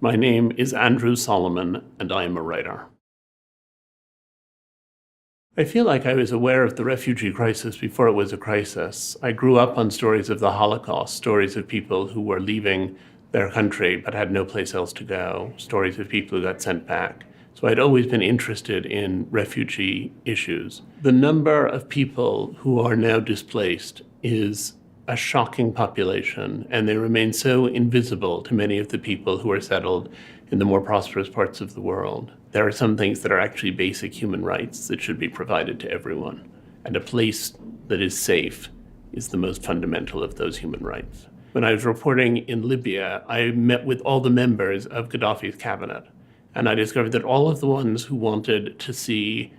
My name is Andrew Solomon, and I am a writer. I feel like I was aware of the refugee crisis before it was a crisis. I grew up on stories of the Holocaust, stories of people who were leaving their country but had no place else to go, stories of people who got sent back. So I'd always been interested in refugee issues. The number of people who are now displaced is a shocking population, and they remain so invisible to many of the people who are settled in the more prosperous parts of the world. There are some things that are actually basic human rights that should be provided to everyone, and a place that is safe is the most fundamental of those human rights. When I was reporting in Libya, I met with all the members of Gaddafi's cabinet, and I discovered that all of the ones who wanted to see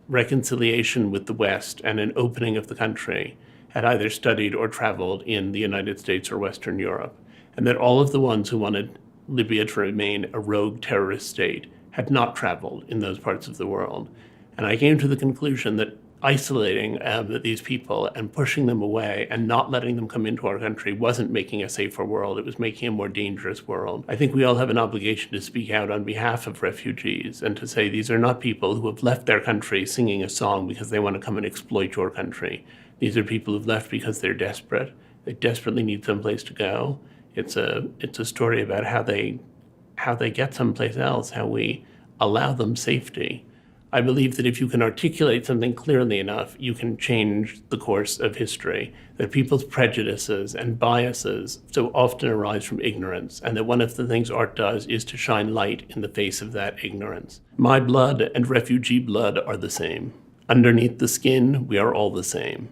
reconciliation with the West and an opening of the country had either studied or traveled in the United States or Western Europe, and that all of the ones who wanted Libya to remain a rogue terrorist state had not traveled in those parts of the world. And I came to the conclusion that isolating these people and pushing them away and not letting them come into our country wasn't making a safer world, it was making a more dangerous world. I think we all have an obligation to speak out on behalf of refugees and to say these are not people who have left their country singing a song because they want to come and exploit your country. These are people who've left because they're desperate. They desperately need someplace to go. It's a story about how they get someplace else, how we allow them safety. I believe that if you can articulate something clearly enough, you can change the course of history, that people's prejudices and biases so often arise from ignorance, and that one of the things art does is to shine light in the face of that ignorance. My blood and refugee blood are the same. Underneath the skin, we are all the same.